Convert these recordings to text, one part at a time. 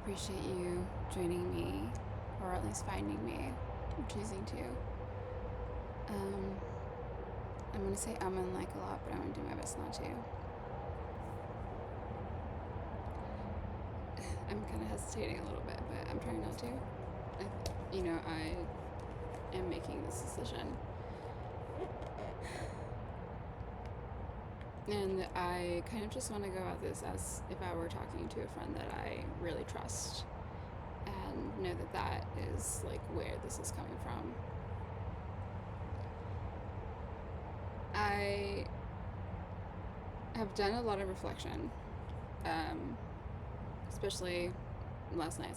appreciate you joining me, or at least finding me, or choosing to. I'm going to say and like a lot, but I'm going to do my best not to. I'm kind of hesitating a little bit, but I'm trying not to. I am making this decision. And I kind of just want to go at this as if I were talking to a friend that I really trust, and know that that is like where this is coming from. I have done a lot of reflection, especially last night.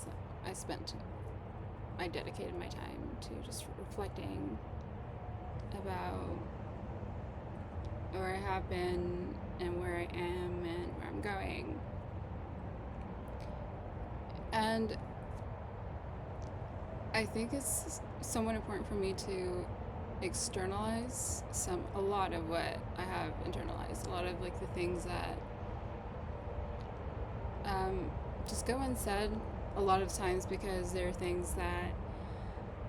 I dedicated my time to just reflecting about where I have been and where I am and where I'm going. And I think it's somewhat important for me to externalize a lot of what I have internalized, a lot of like the things that just go unsaid a lot of times, because there are things that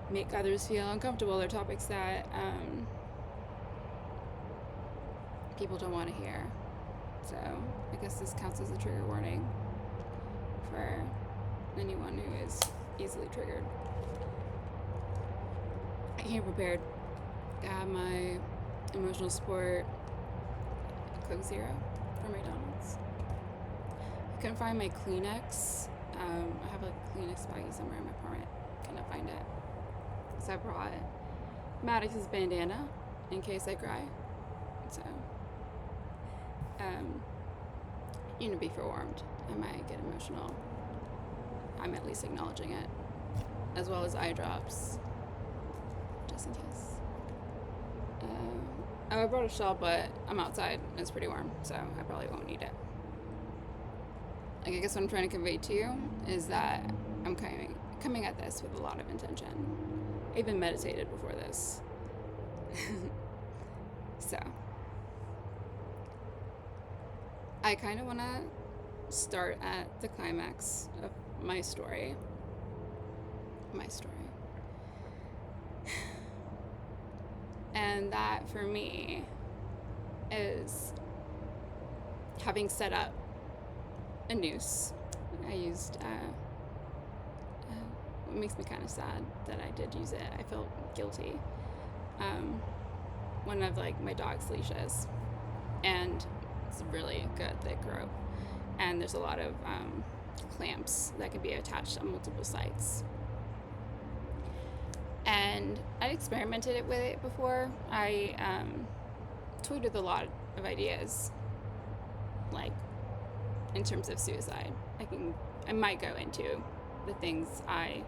make others feel uncomfortable. They're topics that people don't want to hear. So I guess this counts as a trigger warning for anyone who is easily triggered. I came prepared. I have my emotional support Coke Zero from McDonald's. I couldn't find my Kleenex. I have a Kleenex baggie somewhere in my apartment. Couldn't find it. So I brought Maddox's bandana in case I cry. So, be forewarned. I might get emotional. I'm at least acknowledging it. As well as eye drops. Just in case. I brought a shawl, but I'm outside and it's pretty warm, so I probably won't need it. I guess what I'm trying to convey to you is that I'm coming at this with a lot of intention. I even meditated before this. So, I kind of want to start at the climax of my story. And that, for me, is having set up a noose. I used, it makes me kind of sad that I did use it. I felt guilty. One of, my dog's leashes. And it's really good, thick rope. And there's a lot of clamps that can be attached on multiple sites. And I experimented with it before. I toyed with a lot of ideas, in terms of suicide. I might go into the things I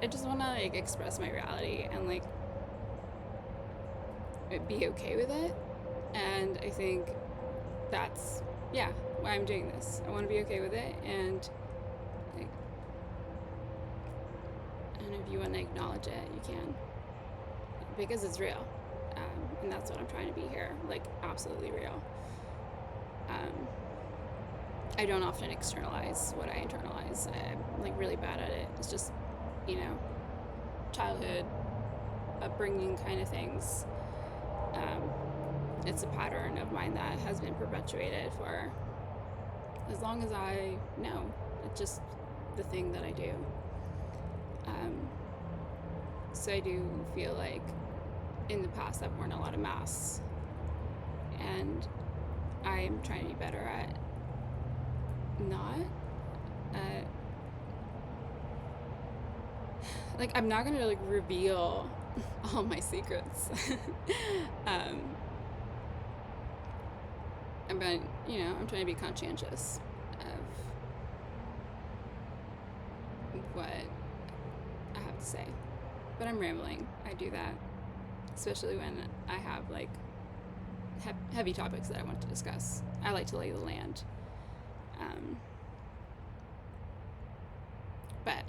just want to express my reality and be okay with it. And I think that's why I'm doing this. I want to be okay with it, and if you want to acknowledge it, you can, because it's real, and that's what I'm trying to be here, absolutely real. I don't often externalize what I internalize. I'm really bad at it. It's just, childhood, upbringing kind of things. It's a pattern of mine that has been perpetuated for as long as I know. It's just the thing that I do. So I do feel like in the past I've worn a lot of masks, and I'm trying to be better at not I'm not gonna reveal all my secrets. But I'm trying to be conscientious of what I have to say. But I'm rambling. I do that, especially when I have heavy topics that I want to discuss. I like to lay the land. But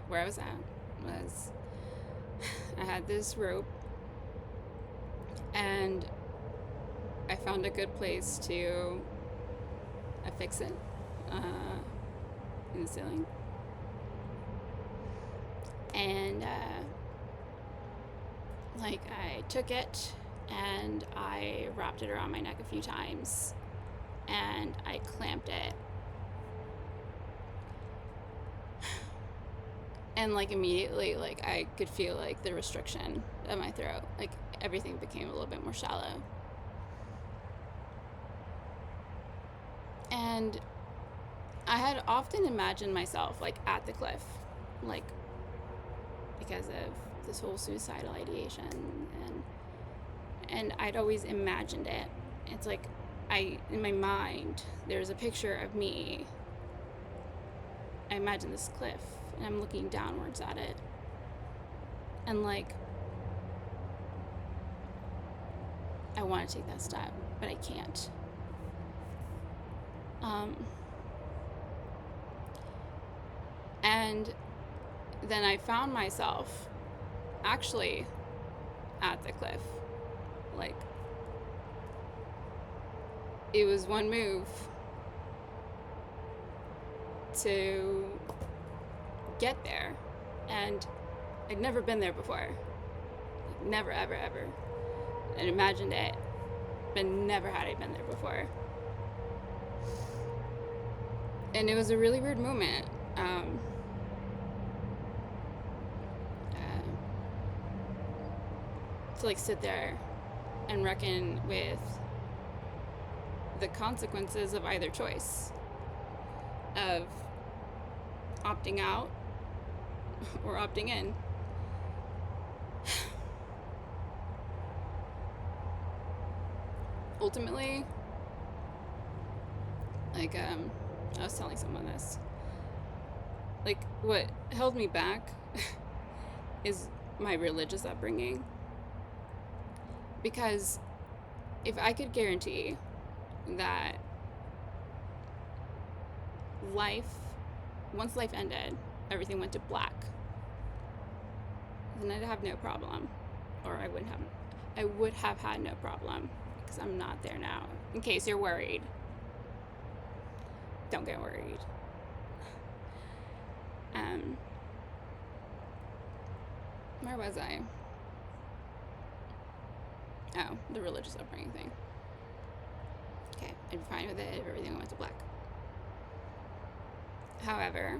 where I was at was I had this rope, and I found a good place to affix it. in the ceiling. And I took it and I wrapped it around my neck a few times and I clamped it. And immediately I could feel the restriction of my throat. Everything became a little bit more shallow. And I had often imagined myself at the cliff, because of this whole suicidal ideation, and I'd always imagined it. It's in my mind, there's a picture of me. I imagine this cliff, and I'm looking downwards at it, and I want to take that step, but I can't. And then I found myself actually at the cliff. It was one move to get there, and I'd never been there before. Never, ever, ever. I'd imagined it, but never had I been there before. And it was a really weird moment. To sit there and reckon with the consequences of either choice, of opting out or opting in. Ultimately, I was telling someone this, what held me back is my religious upbringing. Because if I could guarantee that once life ended, everything went to black, then I'd have no problem. Or I would have had no problem, because I'm not there now. In case you're worried, don't get worried. Where was I? Oh, the religious upbringing thing. Okay, I'd be fine with it if everything went to black. However,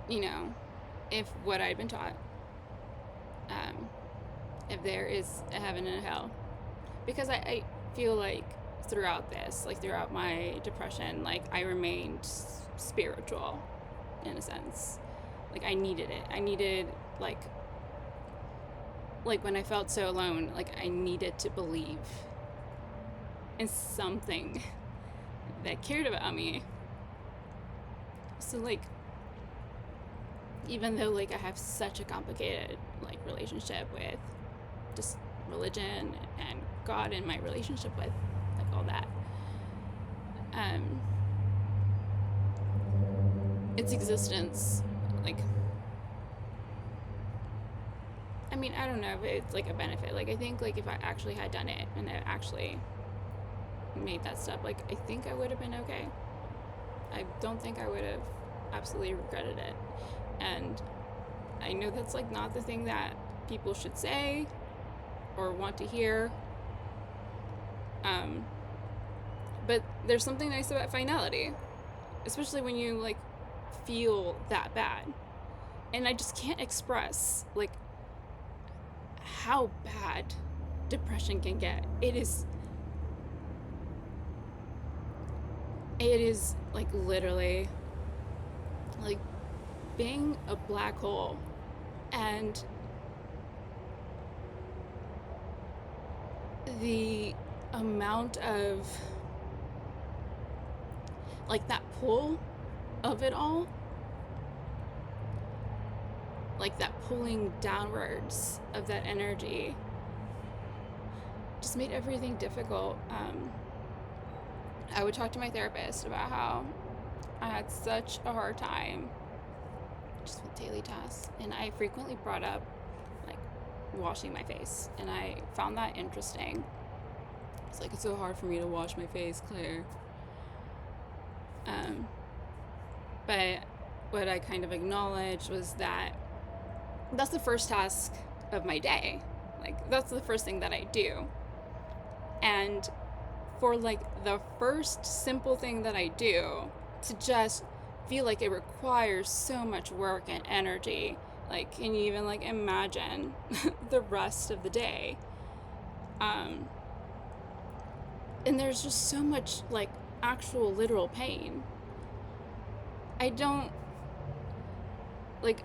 if what I'd been taught, if there is a heaven and a hell, because I feel throughout this, throughout my depression, I remained spiritual, in a sense. I needed it. I needed, when I felt so alone, I needed to believe in something that cared about me. So, even though, I have such a complicated, relationship with just religion and God and my relationship with, all that, its existence, I don't know if it's a benefit. I think if I actually had done it and I actually made that step, I think I would have been okay. I don't think I would have absolutely regretted it. And I know that's not the thing that people should say or want to hear. But there's something nice about finality, especially when you feel that bad. And I just can't express how bad depression can get. It is literally being a black hole, and the amount of that pull of it all, that pulling downwards of that energy, just made everything difficult. I would talk to my therapist about how I had such a hard time just with daily tasks, and I frequently brought up washing my face, and I found that interesting. It's it's so hard for me to wash my face, Claire. But what I kind of acknowledged was that that's the first task of my day. Like, that's the first thing that I do. And for like the first simple thing that I do to just feel like it requires so much work and energy, like, can you even like imagine the rest of the day? And there's just so much like actual literal pain. I don't like,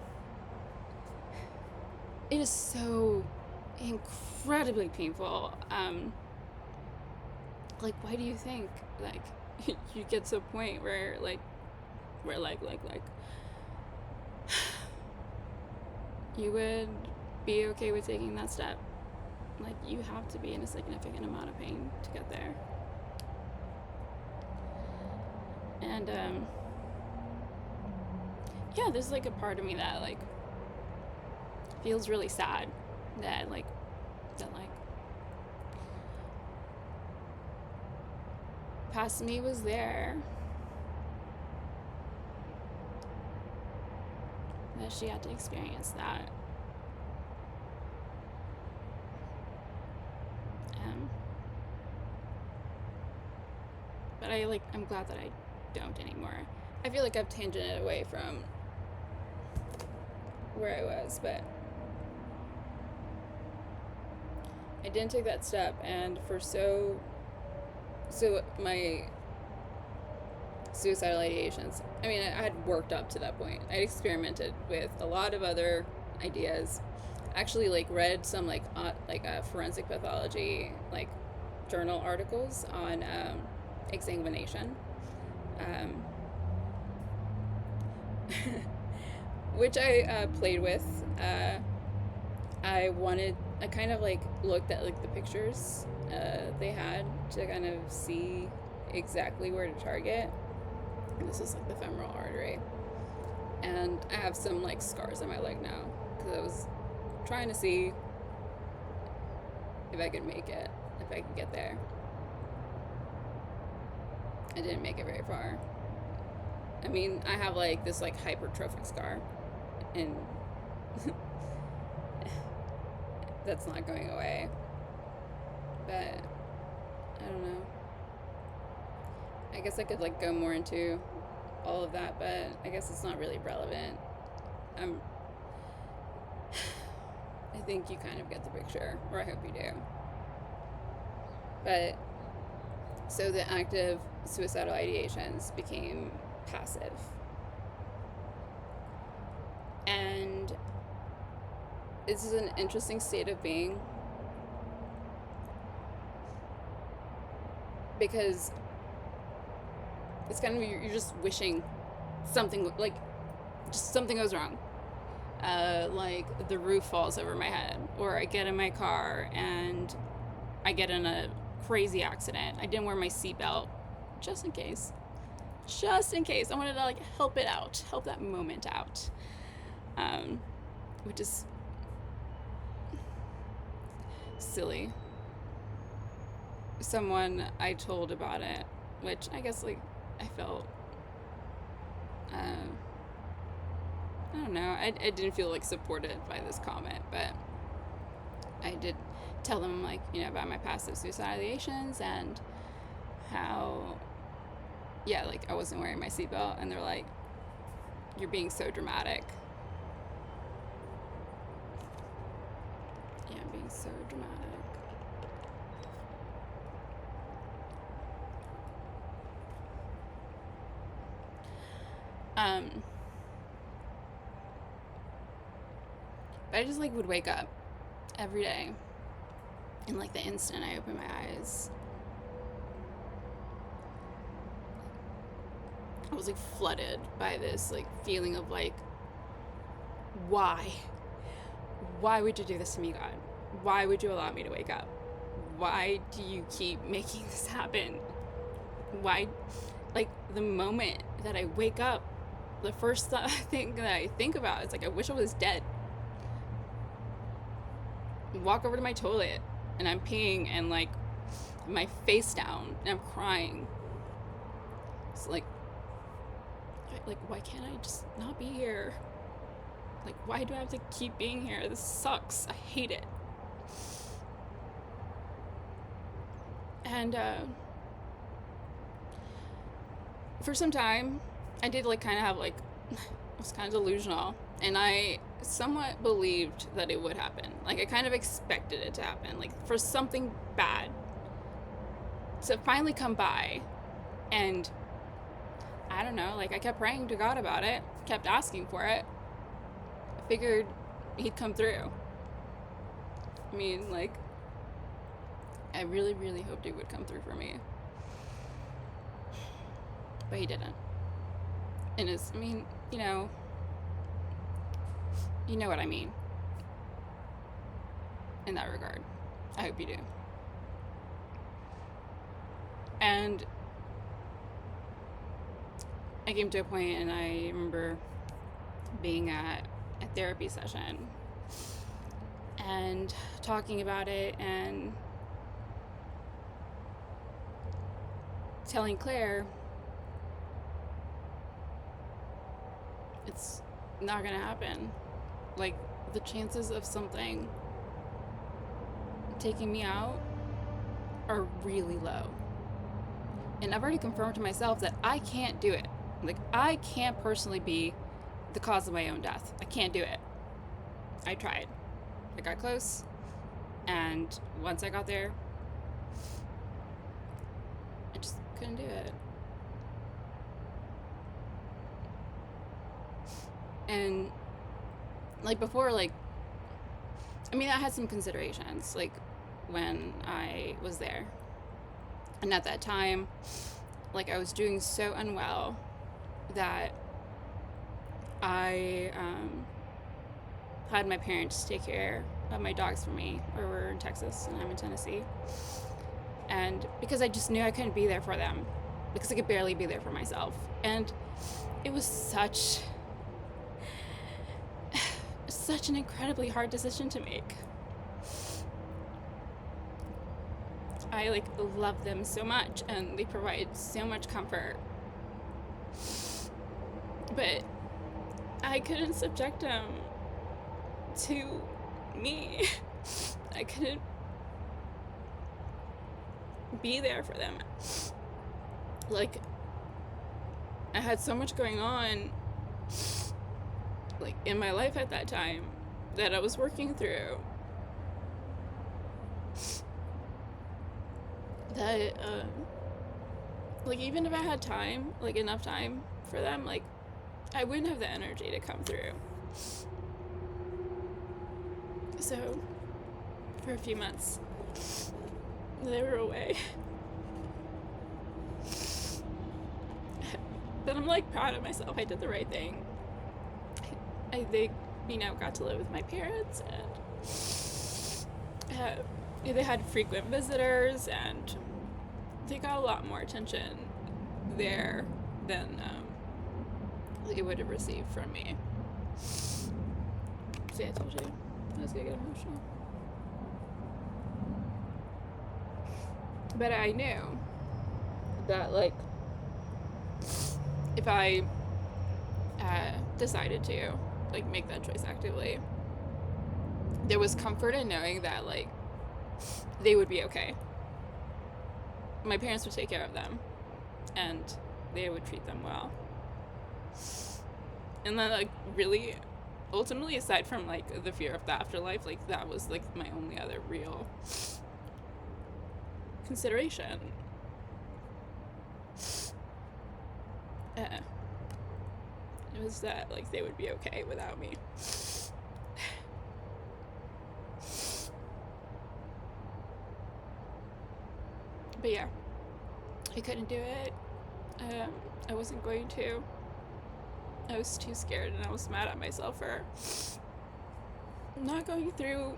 it is so incredibly painful. Like, why do you think like you get to a point where you would be okay with taking that step? Like, you have to be in a significant amount of pain to get there. And yeah, there's like a part of me that like feels really sad that past me was there, that she had to experience that. But I'm glad that I don't anymore. I feel like I've tangented away from where I was, but I didn't take that step, and for so my suicidal ideations, I mean, I had worked up to that point. I'd experimented with a lot of other ideas. Actually, like, read some like forensic pathology like journal articles on examination, which I played with. I kind of like looked at like the pictures they had to kind of see exactly where to target. And this is like the femoral artery, and I have some like scars on my leg now because I was trying to see if I could make it, if I could get there. I didn't make it very far. I mean, I have like this like hypertrophic scar, and that's not going away. But I don't know. I guess I could like go more into all of that, but I guess it's not really relevant. I think you kind of get the picture, or I hope you do. But so the active suicidal ideations became passive. And this is an interesting state of being, because it's kind of, you're just wishing something, like, just something goes wrong. Like the roof falls over my head, or I get in my car and I get in a crazy accident. I didn't wear my seatbelt, just in case. I wanted to like help that moment out, which is silly. Someone I told about it, which I guess like I felt, I don't know, I didn't feel like supported by this comment, but I did tell them, like, you know, about my passive suicidal ideations and how, yeah, like I wasn't wearing my seatbelt, and they're like, you're being so dramatic. Yeah, I'm being so dramatic. But I just like would wake up every day, and like the instant I open my eyes, I was like flooded by this like feeling of like, why would you do this to me, God? Why would you allow me to wake up? Why do you keep making this happen? Why? Like, the moment that I wake up, the first thing that I think about is like, I wish I was dead. Walk over to my toilet and I'm peeing and like my face down and I'm crying. It's like, like, why can't I just not be here? Like, why do I have to keep being here? This sucks. I hate it. And for some time, I did like kind of have like, I was kind of delusional, and I somewhat believed that it would happen. Like, I kind of expected it to happen, like for something bad to finally come by. And I don't know, like I kept praying to God about it, kept asking for it. I figured he'd come through. I mean, like, I really, really hoped he would come through for me. But he didn't. And it's, I mean, you know what I mean in that regard. I hope you do. And I came to a point, and I remember being at a therapy session and talking about it and telling Claire it's not gonna happen. Like, the chances of something taking me out are really low. And I've already confirmed to myself that I can't do it. Like, I can't personally be the cause of my own death. I can't do it. I tried. I got close. And once I got there, I just couldn't do it. And, like, before, like, I mean, I had some considerations, like, when I was there. And at that time, like, I was doing so unwell that I had my parents take care of my dogs for me. Or we're in Texas and I'm in Tennessee. And because I just knew I couldn't be there for them, because I could barely be there for myself. And it was such an incredibly hard decision to make. I, like, love them so much, and they provide so much comfort. But I couldn't subject them to me. I couldn't be there for them. Like, I had so much going on, like, in my life at that time that I was working through, that like, even if I had time, like enough time for them, like, I wouldn't have the energy to come through. So for a few months they were away. But I'm, like, proud of myself. I did the right thing. They got to live with my parents, and they had frequent visitors, and they got a lot more attention there than they would have received from me. See, I told you I was gonna get emotional. But I knew that, like, if I decided to, like, make that choice actively, there was comfort in knowing that, like, they would be okay. My parents would take care of them, and they would treat them well. And then, like, really, ultimately, aside from, like, the fear of the afterlife, like, that was, like, my only other real consideration. It was that, like, they would be okay without me. But yeah, I couldn't do it. I wasn't going to. I was too scared, and I was mad at myself for not going through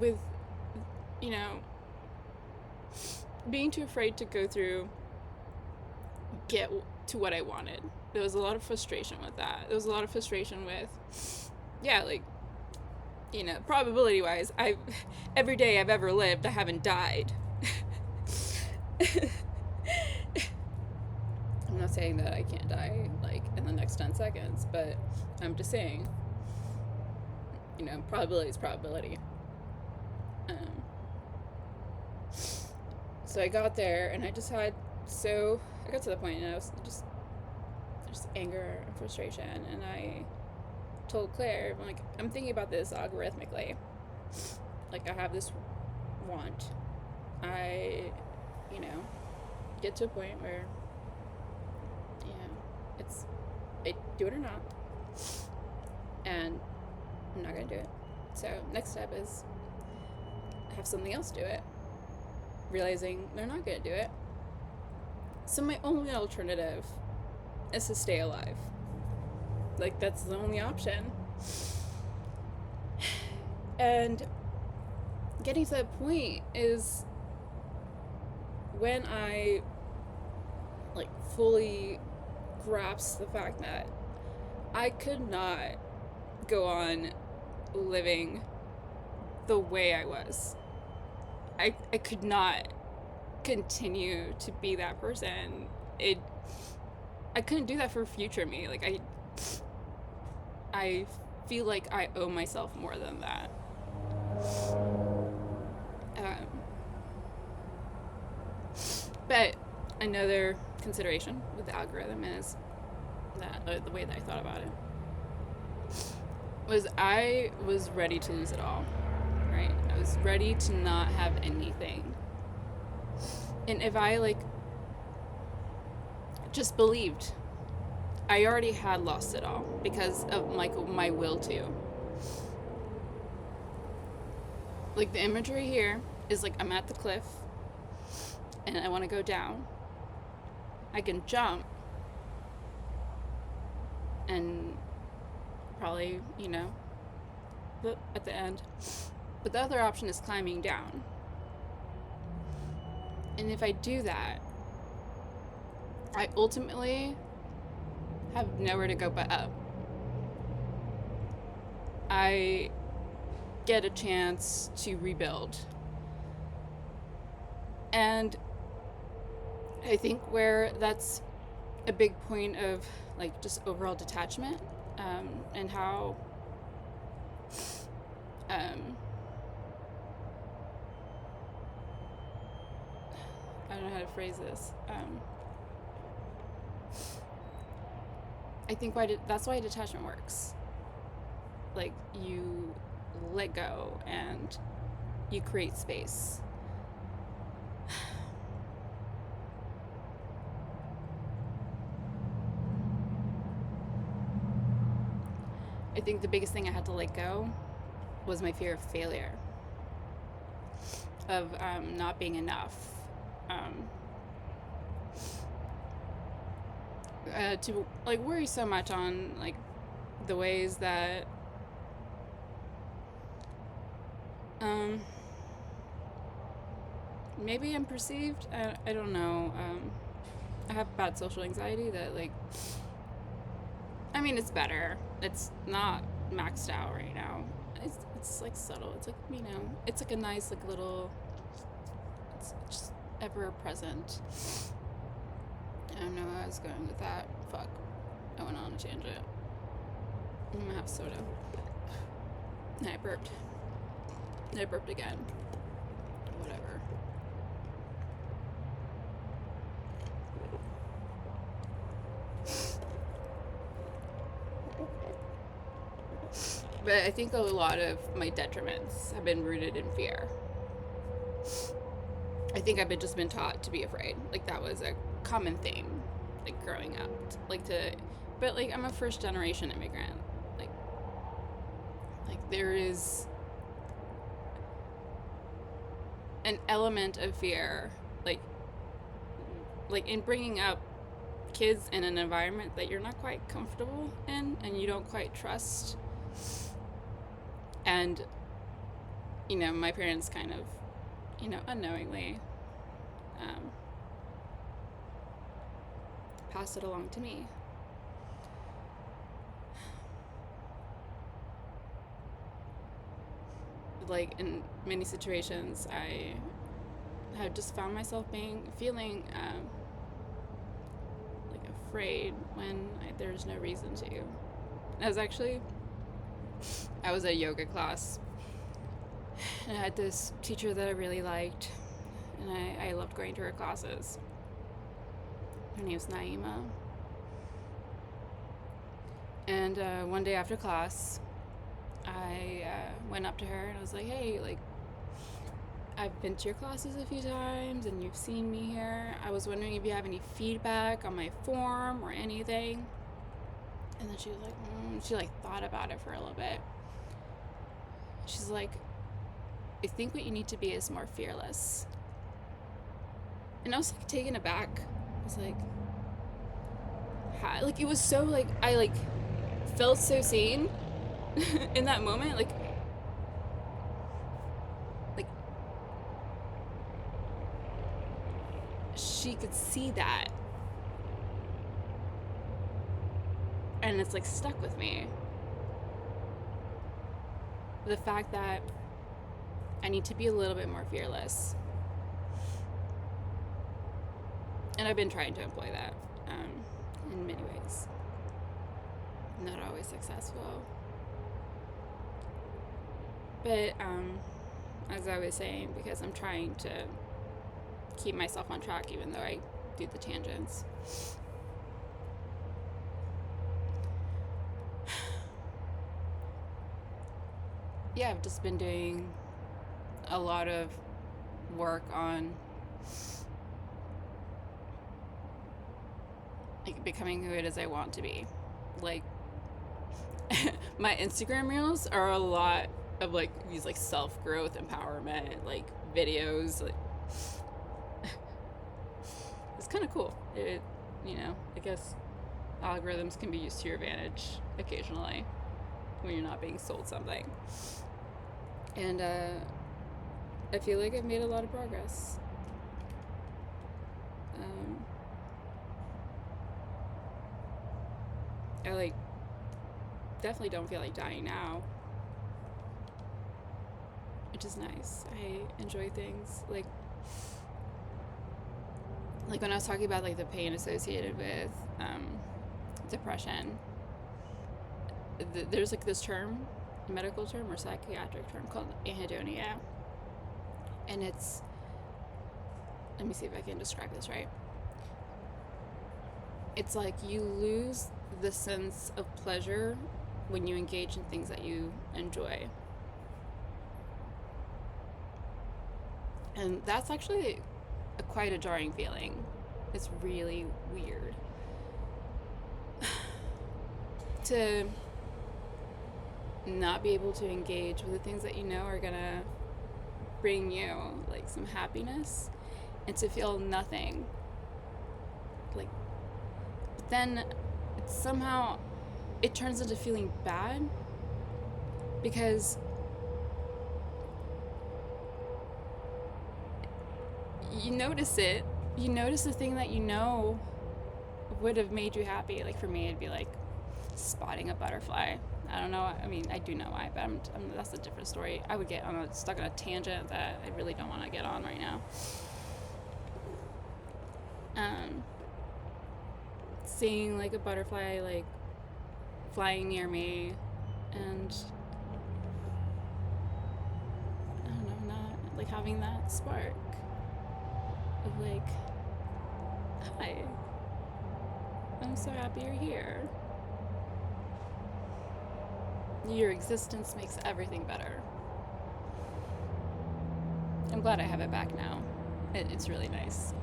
with, you know, being too afraid to go through, get to what I wanted. There was a lot of frustration with that. There was a lot of frustration with, yeah, like, you know, probability wise, every day I've ever lived, I haven't died. I'm not saying saying that I can't die like in the next 10 seconds, but I'm just saying, probability is probability. So I got there, and I got to the point, and I was just anger and frustration, and I told Claire, I'm thinking about this algorithmically. Like, I have this want. I, get to a point where, I do it or not, and I'm not going to do it. So next step is have something else do it, realizing they're not going to do it. So my only alternative is to stay alive. Like, that's the only option. And getting to that point is when I fully grasp the fact that I could not go on living the way I was. I could not continue to be that person. I couldn't do that for future me. Like, I feel like I owe myself more than that. But another consideration with the algorithm is that the way that I thought about it was I was ready to lose it all, right? I was ready to not have anything. And if I just believed I already had lost it all because of my will to. Like, the imagery here is I'm at the cliff and I want to go down. I can jump and probably, at the end. But the other option is climbing down. And if I do that, I ultimately have nowhere to go but up. I get a chance to rebuild. And I think where that's a big point of just overall detachment, and how I don't know how to phrase this. I think that's why detachment works. You let go and you create space. I think the biggest thing I had to let go was my fear of failure, of not being enough, to worry so much on the ways that maybe I'm perceived. I don't know. I have bad social anxiety that it's better. It's not maxed out right now. It's subtle. It's it's a nice little. It's just ever present. I don't know where I was going with that. Fuck. I went on a tangent. I'm gonna have soda. And I burped. And I burped again. Whatever. But I think a lot of my detriments have been rooted in fear. I think I've just been taught to be afraid. That was a common thing, growing up. But I'm a first generation immigrant. There is an element of fear, in bringing up kids in an environment that you're not quite comfortable in and you don't quite trust. And, my parents kind of, unknowingly passed it along to me. In many situations, I have just found myself feeling a afraid when there's no reason to. I was at a yoga class, and I had this teacher that I really liked, and I loved going to her classes. Her name's Naima. And one day after class, I went up to her and I was like, hey, like, I've been to your classes a few times and you've seen me here. I was wondering if you have any feedback on my form or anything. And then she was like, she like thought about it for a little bit. She's like, I think what you need to be is more fearless. And I was like taken aback. I was like, how? Like, it was so like, I like felt so seen in that moment. Like she could see that. And it's like stuck with me. The fact that I need to be a little bit more fearless. And I've been trying to employ that in many ways. Not always successful. But as I was saying, because I'm trying to keep myself on track even though I do the tangents. Yeah, I've just been doing a lot of work on like becoming who it is I want to be. Like my Instagram reels are a lot of like these like self-growth empowerment like videos. Like it's kind of cool. It, you know, I guess algorithms can be used to your advantage occasionally when you're not being sold something. And I feel like I've made a lot of progress. I like definitely don't feel like dying now, which is nice. I enjoy things like when I was talking about like the pain associated with depression. There's like this term, a medical term or psychiatric term called anhedonia, and it's, let me see if I can describe this right. It's like you lose the sense of pleasure when you engage in things that you enjoy. And that's actually quite a jarring feeling. It's really weird. To not be able to engage with the things that you know are gonna bring you like some happiness, and to feel nothing. Like, but then somehow it turns into feeling bad because you notice it. You notice the thing that you know would have made you happy. Like for me, it'd be like spotting a butterfly. I don't know. I mean, I do know why, but that's a different story. I would get stuck on a tangent that I really don't want to get on right now. Seeing like a butterfly like flying near me, and I don't know, not like having that spark of like, hi, I'm so happy you're here. Your existence makes everything better. I'm glad I have it back now. It's really nice.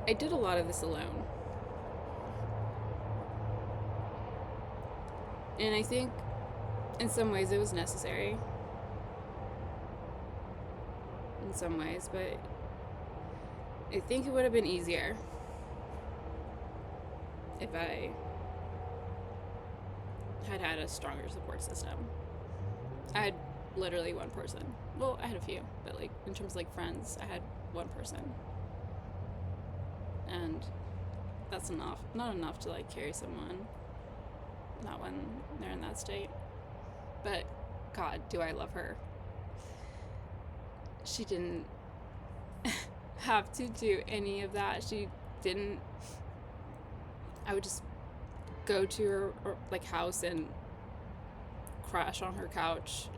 I did a lot of this alone. And I think in some ways it was necessary. In some ways, but I think it would have been easier if I had a stronger support system. I had literally one person. Well, I had a few, but like in terms of like friends, I had one person. And that's enough. Not enough to like carry someone not when they're in that state. But God, do I love her. She didn't have to do any of that. She didn't. I would just go to her house and crash on her couch.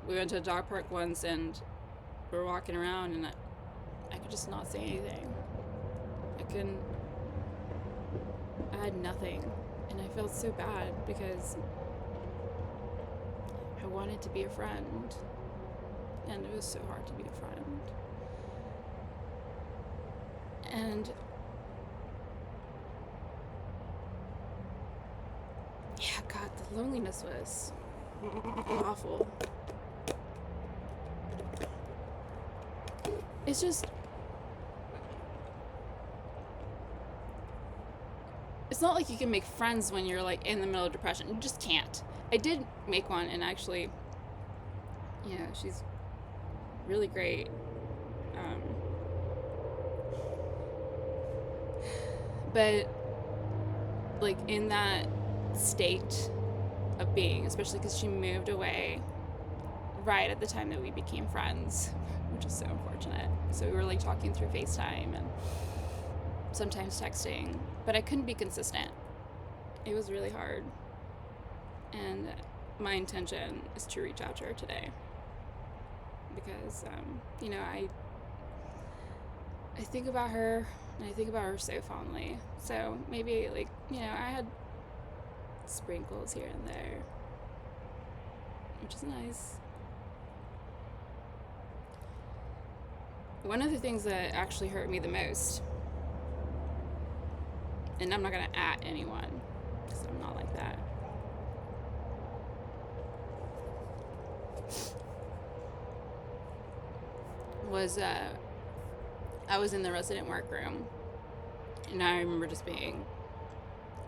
We went to a dog park once and we were walking around and I could just not say anything. I had nothing, and I felt so bad because I wanted to be a friend, and it was so hard to be a friend. And yeah, God, the loneliness was awful. It's just, it's not like you can make friends when you're like in the middle of depression. You just can't. I did make one, and actually, yeah, she's really great. But like in that state of being, especially because she moved away right at the time that we became friends, which is so unfortunate. So we were like talking through FaceTime and sometimes texting, but I couldn't be consistent. It was really hard. And my intention is to reach out to her today because, I think about her, and I think about her so fondly. So maybe, I had sprinkles here and there, which is nice. One of the things that actually hurt me the most, and I'm not going to at anyone, because I'm not like that, was I was in the resident workroom, and I remember just being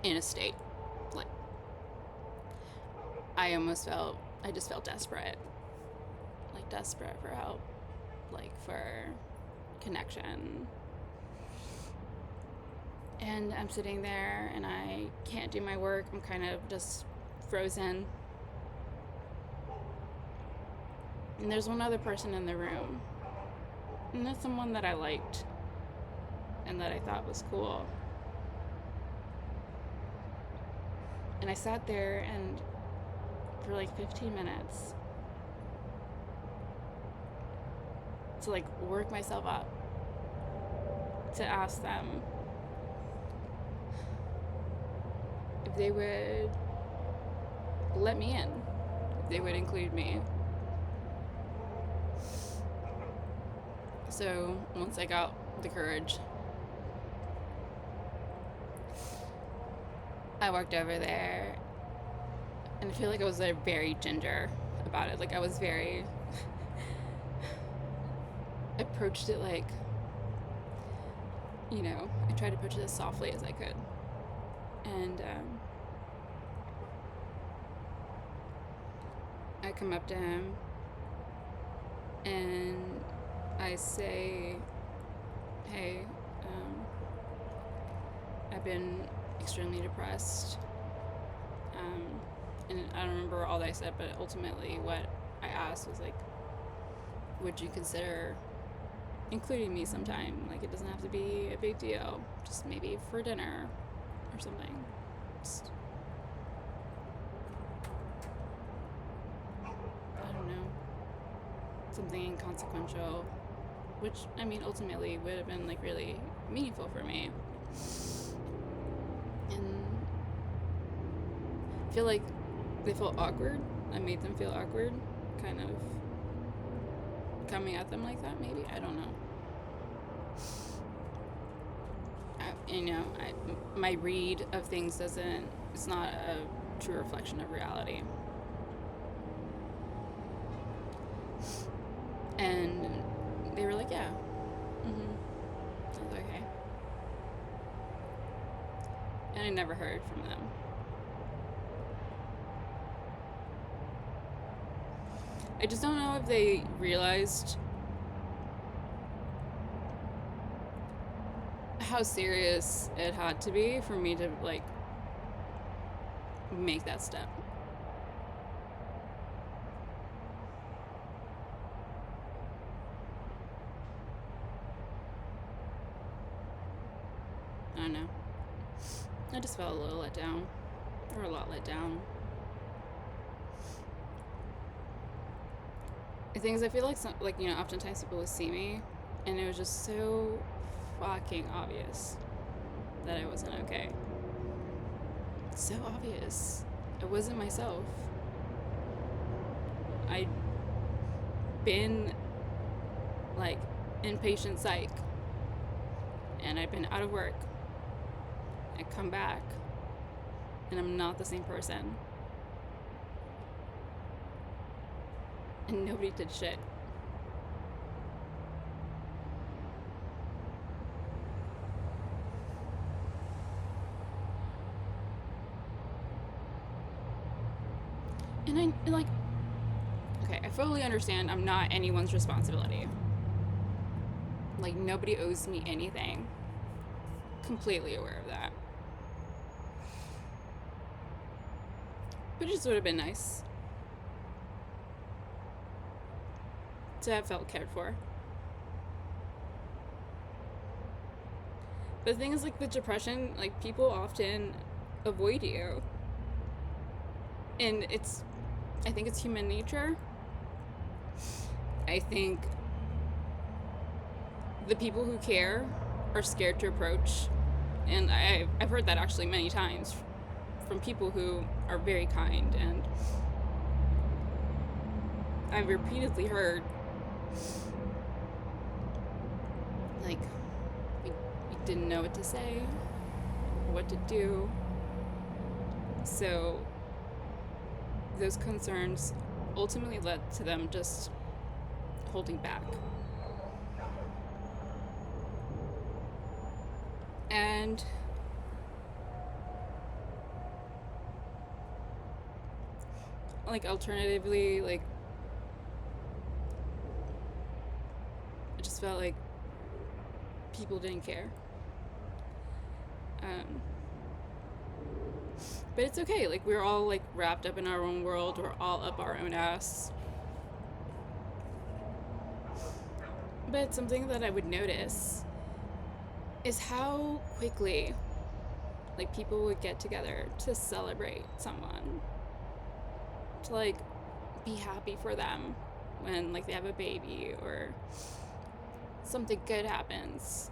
in a state, like, I just felt desperate, like desperate for help, like for connection. And I'm sitting there and I can't do my work. I'm kind of just frozen. And there's one other person in the room. And that's someone that I liked and that I thought was cool. And I sat there and for like 15 minutes to like work myself up to ask them if they would let me in, if they would include me. So once I got the courage, I walked over there, and I feel like I was very ginger about it. Like I was very, I approached it like, I tried to approach it as softly as I could. And I come up to him and I say, hey, I've been extremely depressed. And I don't remember all that I said, but ultimately what I asked was like, would you consider including me sometime? Like, it doesn't have to be a big deal, just maybe for dinner or something. Just, I don't know, something inconsequential, which, ultimately would have been, like, really meaningful for me. And I feel like they felt awkward. I made them feel awkward, kind of coming at them like that, maybe. I don't know. My read of things it's not a true reflection of reality. And they were like, yeah. I was like, okay. And I never heard from them. I just don't know if they realized how serious it had to be for me to, like, make that step. I don't know. I just felt a little let down, or a lot let down. The things I feel like, oftentimes people would see me, and it was just so fucking obvious that I wasn't okay. So obvious. I wasn't myself. I'd been, inpatient psych, and I'd been out of work. I come back, and I'm not the same person. And nobody did shit. And okay, I fully understand I'm not anyone's responsibility. Nobody owes me anything. Completely aware of that. But it just would have been nice to have felt cared for. But the thing is, with depression, people often avoid you. And I think it's human nature. I think the people who care are scared to approach. And I've heard that actually many times from people who are very kind. And I've repeatedly heard, we didn't know what to say, what to do. So those concerns ultimately led to them just holding back. And alternatively, it just felt like people didn't care. But it's okay, we're all wrapped up in our own world, we're all up our own ass. But something that I would notice is how quickly people would get together to celebrate someone, to be happy for them when they have a baby or something good happens.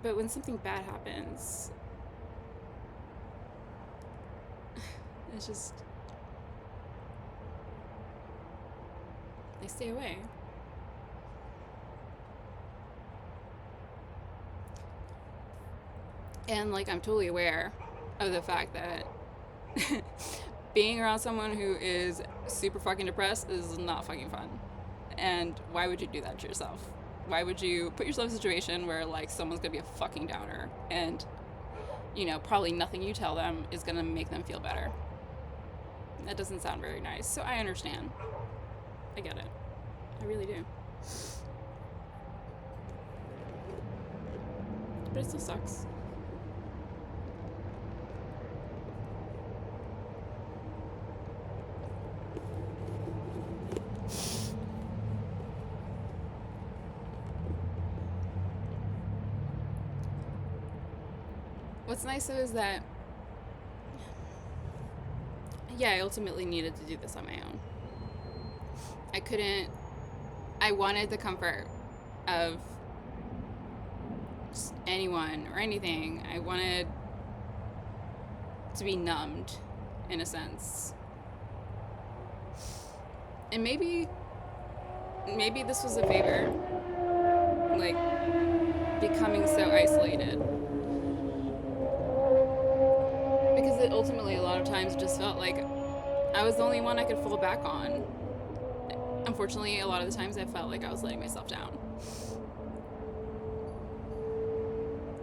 But when something bad happens, it's just, they stay away. And I'm totally aware of the fact that being around someone who is super fucking depressed is not fucking fun. And why would you do that to yourself? Why would you put yourself in a situation where someone's gonna be a fucking downer and probably nothing you tell them is gonna make them feel better? That doesn't sound very nice. So I understand. I get it. I really do. But it still sucks. What's nice though is that, I ultimately needed to do this on my own. I wanted the comfort of just anyone or anything. I wanted to be numbed, in a sense. And maybe this was a favor, becoming so isolated. Because it ultimately, a lot of times, just felt like I was the only one I could fall back on. Unfortunately, a lot of the times I felt like I was letting myself down.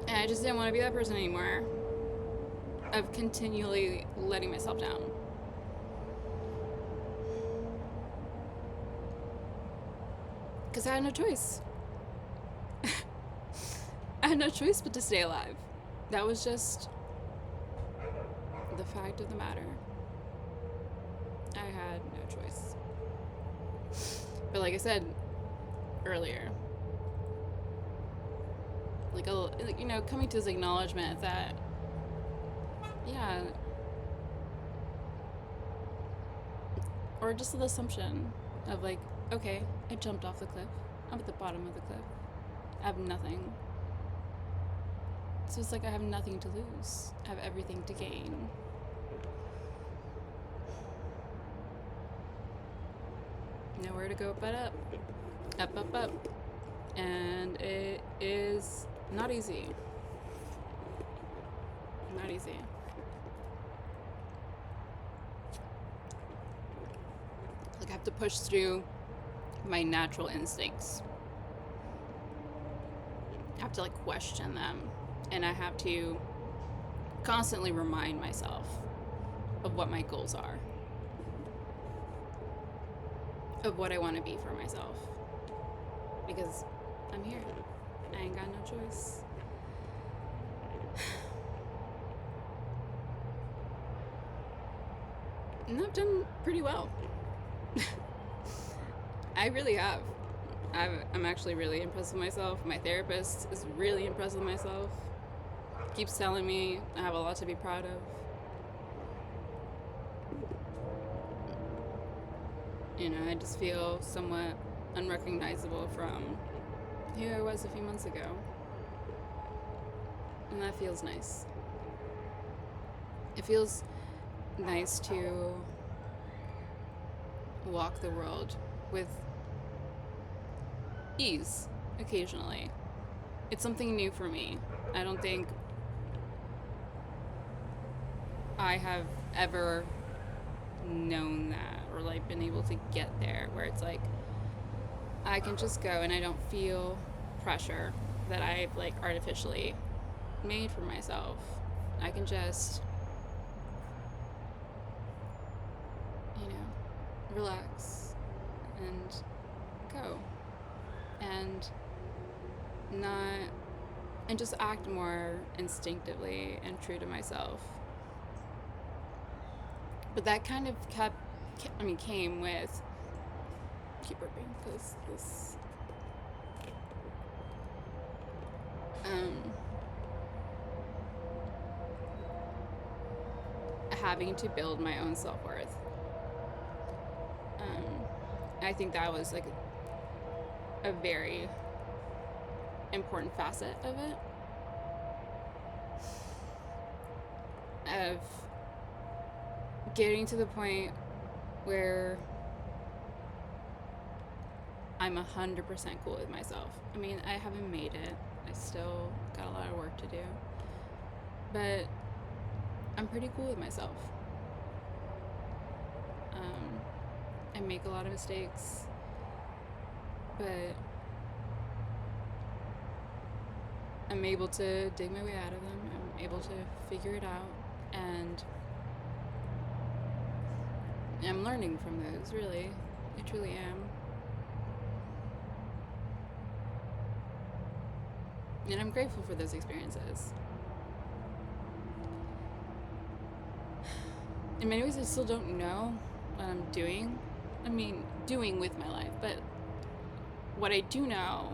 And I just didn't want to be that person anymore, of continually letting myself down. Because I had no choice. I had no choice but to stay alive. That was just the fact of the matter, I had no choice. But like I said earlier, coming to this acknowledgement that, yeah, or just the assumption of like, okay, I jumped off the cliff. I'm at the bottom of the cliff. I have nothing. So it's like I have nothing to lose. I have everything to gain. Nowhere to go but up. Up, up, up. And it is not easy. Not easy. Like I have to push through my natural instincts. I have to like question them. And I have to constantly remind myself of what my goals are. Of what I want to be for myself. Because I'm here. I ain't got no choice. And I've done pretty well. I really have. I'm actually really impressed with myself. My therapist is really impressed with myself. Keeps telling me I have a lot to be proud of. I just feel somewhat unrecognizable from who I was a few months ago. And that feels nice. It feels nice to walk the world with ease occasionally. It's something new for me. I don't think I have ever known that or like been able to get there where it's like I can just go and I don't feel pressure that I've like artificially made for myself. I can just relax and go and just act more instinctively and true to myself. But that kind of came with, keep burping because this, having to build my own self-worth. I think that was like a very important facet of it. Of getting to the point where I'm 100% cool with myself. I mean, I haven't made it. I still got a lot of work to do. But I'm pretty cool with myself. I make a lot of mistakes, but I'm able to dig my way out of them. I'm able to figure it out, and I'm learning from those, really. I truly am. And I'm grateful for those experiences. In many ways, I still don't know what I'm doing. Doing with my life, but what I do know,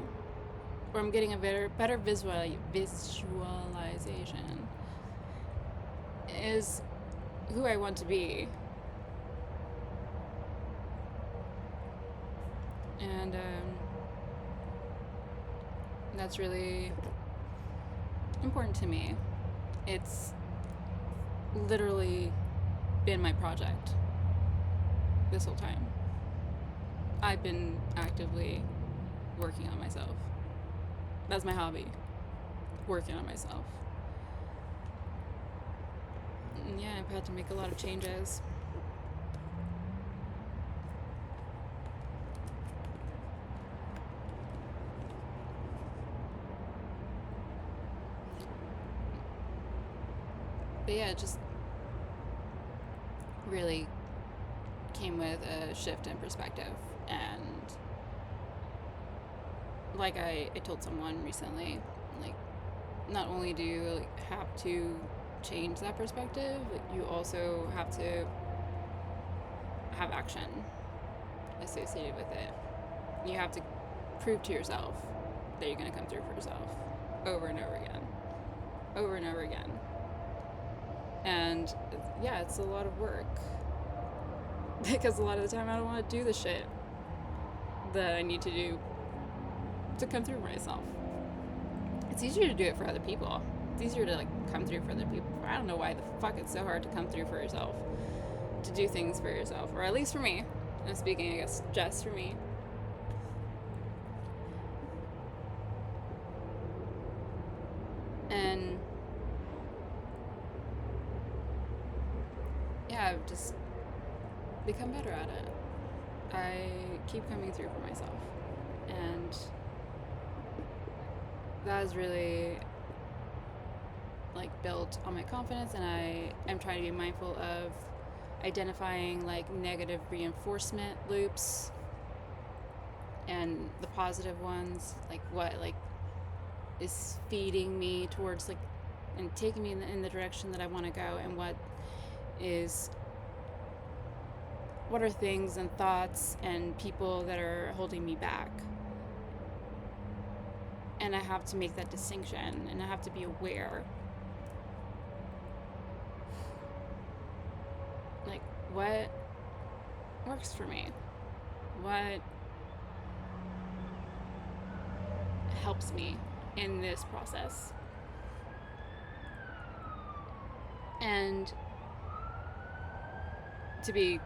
where I'm getting a better visualization, is who I want to be. And that's really important to me. It's literally been my project this whole time. I've been actively working on myself. That's my hobby. Working on myself. And yeah, I've had to make a lot of changes. But yeah, it just really came with a shift in perspective. And like I told someone recently, like, not only do you have to change that perspective, you also have to have action associated with it. You have to prove to yourself that you're going to come through for yourself over and over again. Over and over again. And yeah, it's a lot of work. Because a lot of the time I don't want to do the shit that I need to do to come through for myself. It's easier to do it for other people. It's easier to come through for other people. I don't know why the fuck it's so hard to come through for yourself. To do things for yourself. Or at least for me. I'm speaking, I guess, just for me. And yeah, I've just become better at it. I keep coming through for myself. And that has really built on my confidence, and I am trying to be mindful of identifying negative reinforcement loops and the positive ones, what is feeding me towards and taking me in the direction that I want to go, and what are things and thoughts and people that are holding me back. And I have to make that distinction, and I have to be aware. What works for me? What helps me in this process? And to be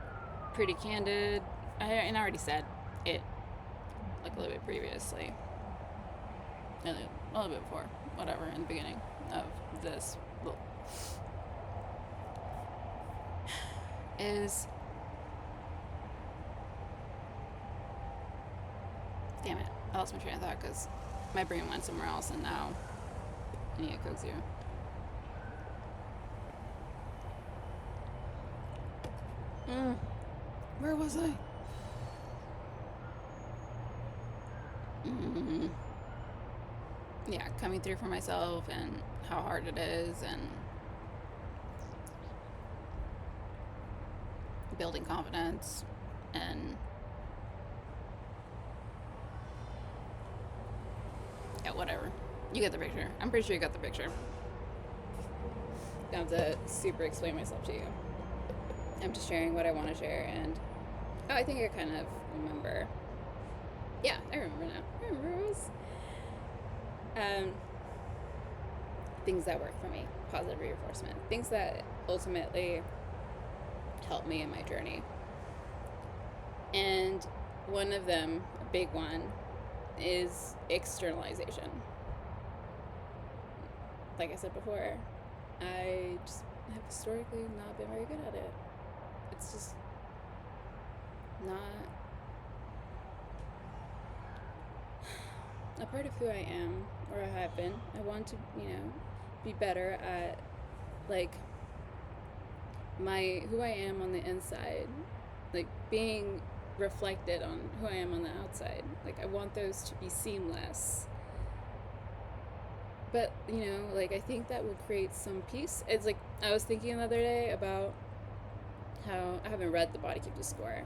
pretty candid, I already said it a little bit previously, a little bit before, whatever, in the beginning of this is, damn it, I lost my train of thought because my brain went somewhere else, and now I need a Coke Zero. Where was I? Yeah, coming through for myself and how hard it is, and building confidence, and yeah, whatever. You get the picture. I'm pretty sure you got the picture. Don't have to super explain myself to you. I'm just sharing what I want to share, and I think I kind of remember. Yeah, I remember now. I remember it was things that work for me, positive reinforcement, things that ultimately help me in my journey. And one of them, a big one, is externalization. Like I said before, I just have historically not been very good at it. It's just not a part of who I am, or I have been. I want to, be better at who I am on the inside, being reflected on who I am on the outside. I want those to be seamless. But, I think that will create some peace. It's I was thinking the other day about how I haven't read The Body Keeps the Score,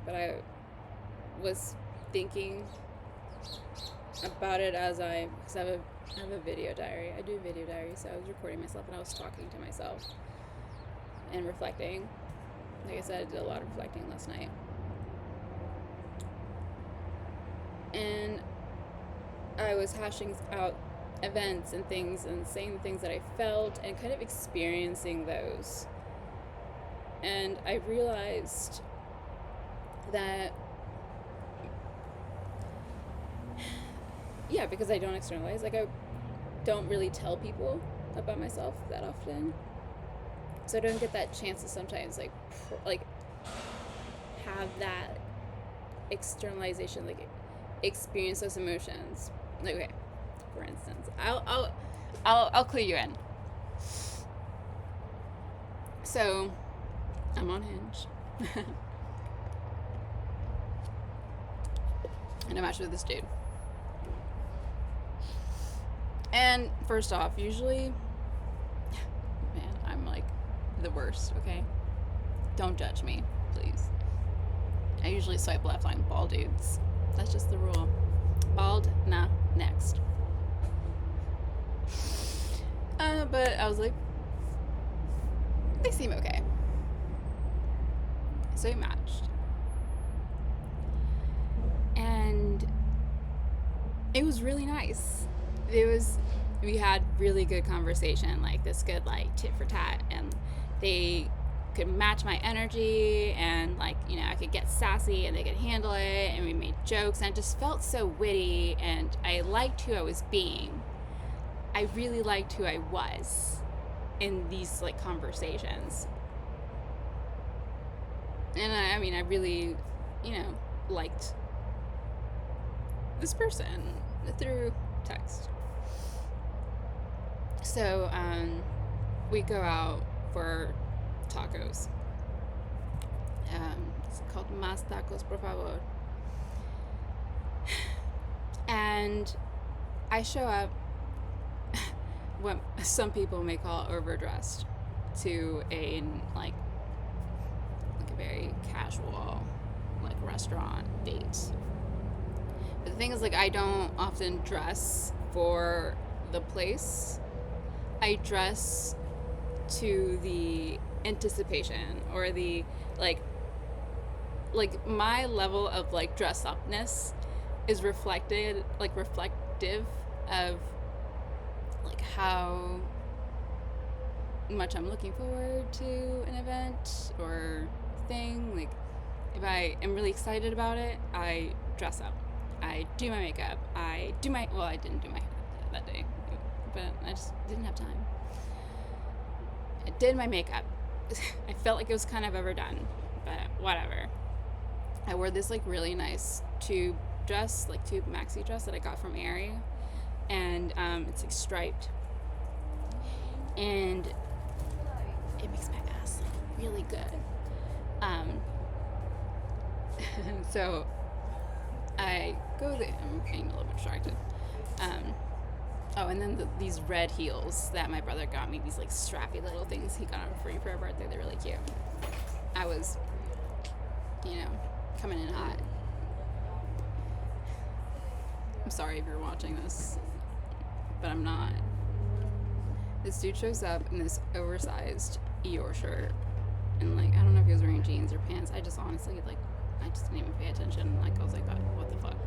but I was thinking about it because I have a video diary. I do a video diary, so I was recording myself and I was talking to myself and reflecting. Like I said, I did a lot of reflecting last night. And I was hashing out events and things and saying the things that I felt and kind of experiencing those. And I realized that, yeah, because I don't externalize, I don't really tell people about myself that often. So I don't get that chance to sometimes have that externalization, experience those emotions. Okay, for instance, I'll clue you in. So I'm on Hinge, and I matched with this dude. And first off, usually the worst, okay? Don't judge me, please. I usually swipe left on bald dudes. That's just the rule. Bald? Nah, next. But I was like, they seem okay. So we matched. And it was really nice. We had really good conversation, like this good like tit for tat, and they could match my energy, and like, you know, I could get sassy and they could handle it, and we made jokes, and it just felt so witty, and I liked who I was being. I really liked who I was in these like conversations. And I mean, I really, you know, liked this person through text. So we go out for tacos. It's called Más Tacos, por favor. And I show up what some people may call overdressed to a like a very casual like restaurant date. But the thing is, like, I don't often dress for the place. I dress to the anticipation or the like my level of like dress upness is reflective of like how much I'm looking forward to an event or thing. Like, if I am really excited about it, I dress up. I do my makeup. I didn't do my hair that day, but I just didn't have time. I did my makeup. I felt like it was kind of overdone, but whatever. I wore this like really nice tube maxi dress that I got from Aerie, and it's like striped, and it makes my ass look really good. So I go there. I'm getting a little bit distracted. And then these red heels that my brother got me, these like strappy little things he got for me for our birthday. They're really cute. I was, you know, coming in hot. I'm sorry if you're watching this, but I'm not. This dude shows up in this oversized Eeyore shirt, and like, I don't know if he was wearing jeans or pants. I just honestly, like, I just didn't even pay attention. Like, I was like, what the fuck?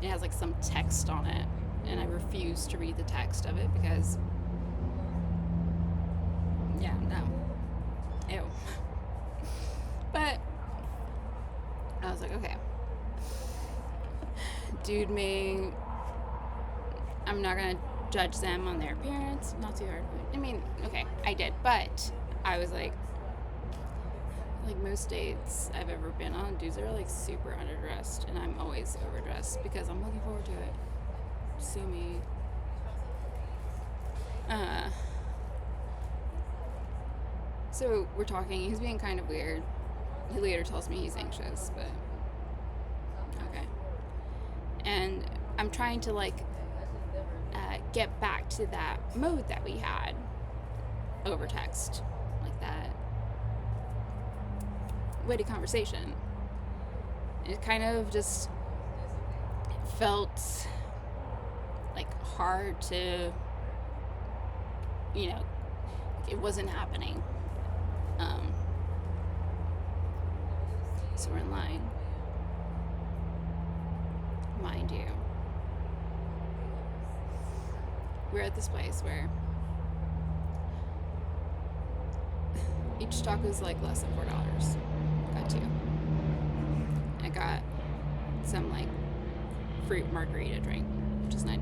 It has like some text on it, and I refuse to read the text of it because, yeah, no. Ew. But I was like, okay. Dude I'm not gonna judge them on their appearance. Not too hard. I mean, okay, I did, but I was like most dates I've ever been on, dudes are like super underdressed, and I'm always overdressed because I'm looking forward to it. Sue me. So we're talking. He's being kind of weird. He later tells me he's anxious, but okay. And I'm trying to like get back to that mode that we had over text, like that witty conversation. It kind of just felt like hard to, you know, it wasn't happening. So we're in line, mind you. We're at this place where each taco is like less than $4. Got two. I got some like fruit margarita drink, which is $9.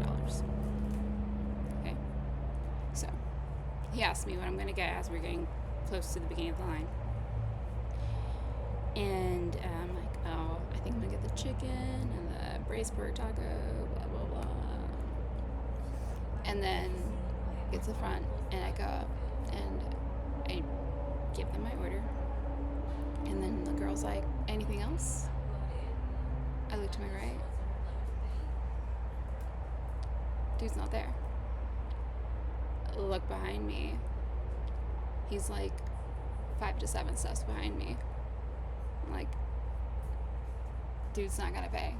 Okay. So he asked me what I'm gonna get as we're getting close to the beginning of the line. And I'm like, oh, I think I'm gonna get the chicken and the braised pork taco, blah, blah, blah. And then get to the front, and I go up, and I give them my order. And then the girl's like, anything else? I look to my right. Dude's not there. Look behind me. He's like 5 to 7 steps behind me. I'm like, dude's not gonna pay.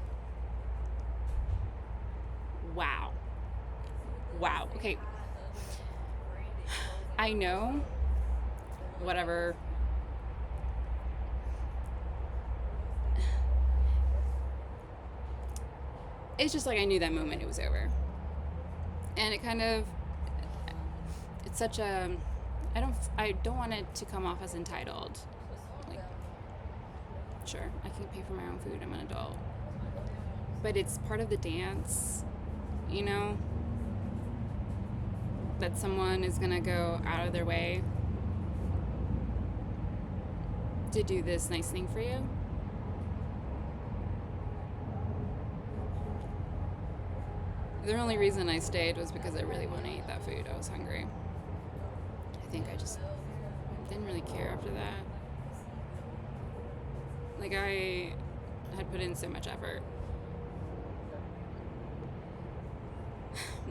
Wow. Okay. I know whatever. It's just like I knew that moment it was over. And it kind of, it's such a, I don't want it to come off as entitled. Like, sure, I can pay for my own food, I'm an adult. But it's part of the dance, you know? That someone is gonna go out of their way to do this nice thing for you. The only reason I stayed was because I really wanted to eat that food. I was hungry. I think I just didn't really care after that. Like, I had put in so much effort.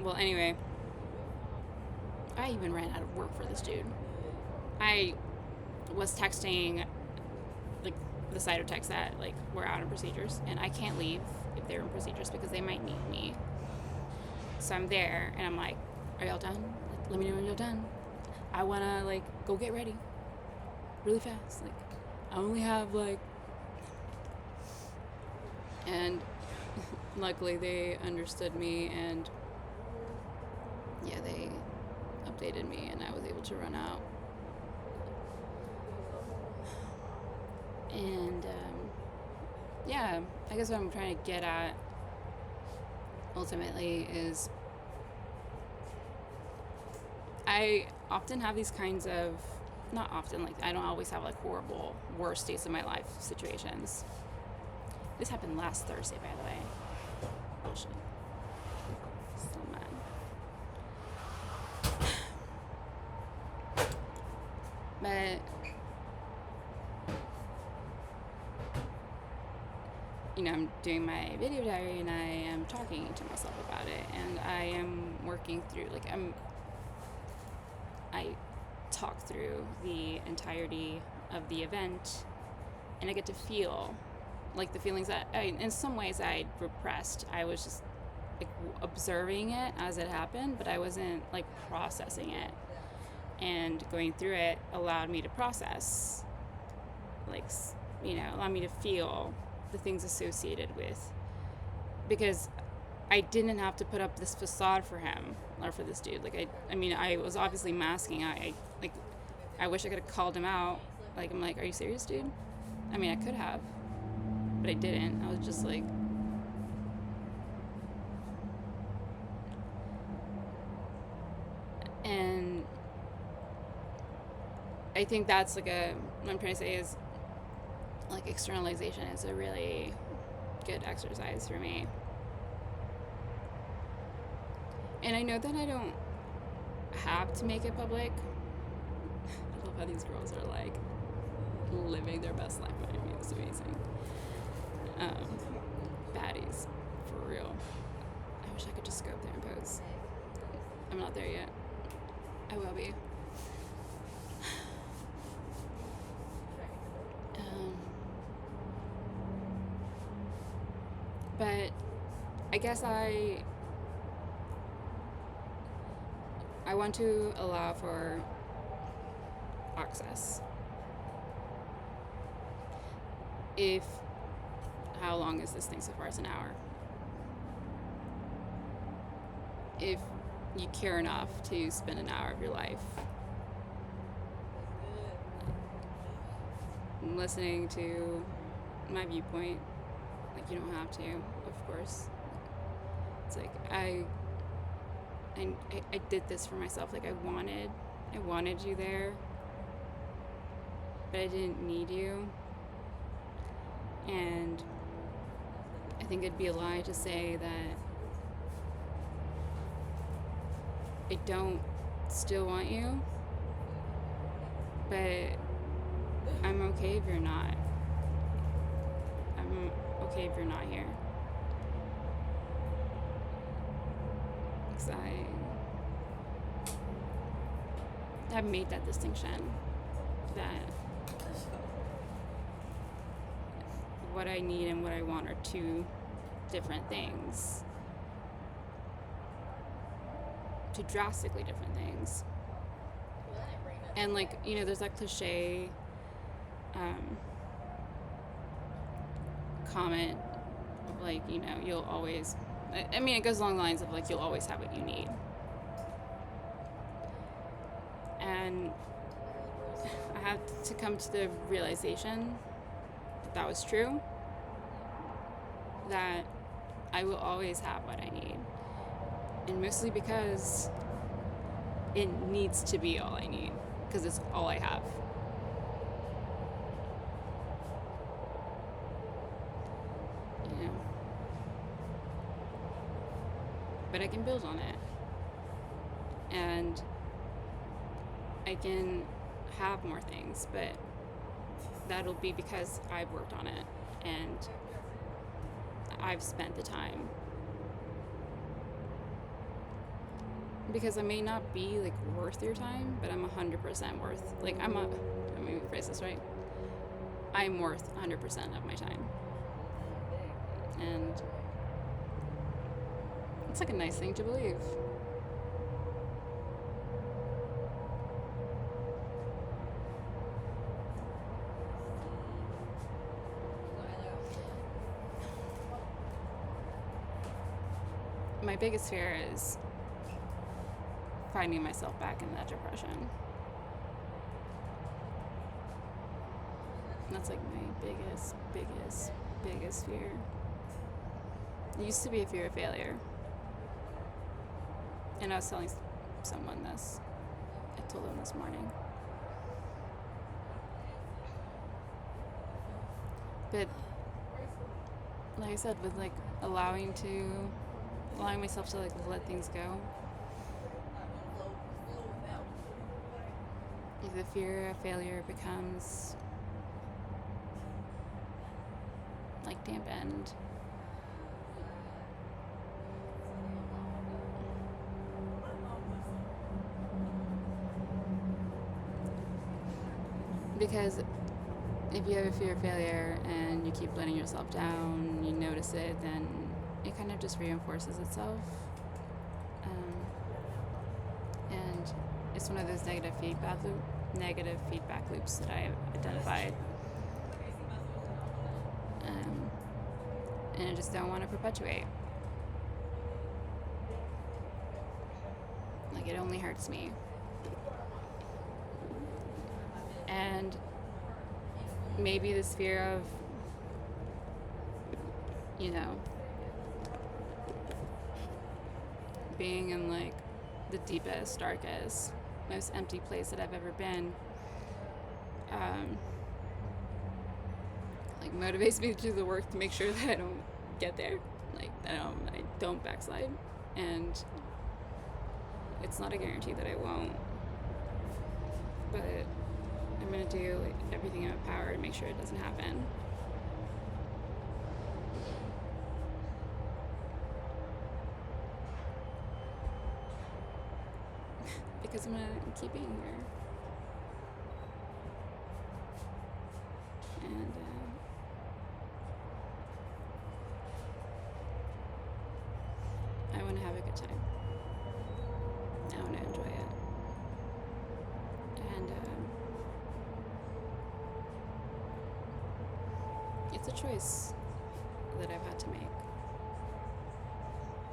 Well, anyway, I even ran out of work for this dude. I was texting, like, the side of text that, like, we're out in procedures, and I can't leave if they're in procedures because they might need me. So I'm there, and I'm like, are y'all done? Let me know when you're done. I want to, like, go get ready really fast. Like, I only have, like... And luckily they understood me, and yeah, they updated me, and I was able to run out. And, yeah, I guess what I'm trying to get at ultimately is I often have these kinds of, not often, like I don't always have like horrible, worst days of my life situations. This happened last Thursday, by the way. Bullshit. So mad. But you know, I'm doing my video diary and I am talking to myself about it, and I am working through, like, I talk through the entirety of the event, and I get to feel, like, the feelings that, in some ways I'd repressed. I was just, like, observing it as it happened, but I wasn't, like, processing it. And going through it allowed me to process, like, you know, allowed me to feel the things associated with, because I didn't have to put up this facade for him or for this dude. Like, I mean, I was obviously masking. I wish I could have called him out. Like, I'm like, are you serious, dude? I mean, I could have, but I didn't. I was just like, and I think that's like what I'm trying to say is, like, externalization is a really good exercise for me. And I know that I don't have to make it public. I love how these girls are, like, living their best life. I mean, it's amazing. Baddies, for real. I wish I could just go up there and pose. I'm not there yet. I will be. But I guess I want to allow for access. How long is this thing so far? It's an hour. If you care enough to spend an hour of your life listening to my viewpoint, like, you don't have to, of course. It's like, I did this for myself. Like, I wanted you there, but I didn't need you. And I think it'd be a lie to say that I don't still want you, but I'm okay if you're not. I'm okay if you're not here. Because I have made that distinction that what I need and what I want are two different things. Two drastically different things. And like, you know, there's that cliche comment of like, you know, you'll always, I mean, it goes along the lines of like, you'll always have what you need. And I had to come to the realization that that was true, that I will always have what I need. And mostly because it needs to be all I need, because it's all I have. You know? But I can build on it. And I can have more things, but that'll be because I've worked on it and I've spent the time. Because I may not be like worth your time, but I'm 100% worth, like let me rephrase this right. I'm worth 100% of my time. And it's like a nice thing to believe. My biggest fear is finding myself back in that depression. That's like my biggest fear. It used to be a fear of failure. And I was telling someone this. I told them this morning. But like I said, with like allowing myself to like let things go. If the fear of failure becomes like dampened, because if you have a fear of failure and you keep letting yourself down, you notice it, then it kind of just reinforces itself. And it's one of those negative feedback loops that I've identified. And I just don't want to perpetuate. Like, it only hurts me. And maybe this fear of, you know, being in like the deepest, darkest, most empty place that I've ever been, like motivates me to do the work to make sure that I don't get there, like I don't backslide, and it's not a guarantee that I won't, but I'm gonna do like everything in my power to make sure it doesn't happen. Because I'm gonna keep being here. And I want to have a good time. I want to enjoy it. And it's a choice that I've had to make.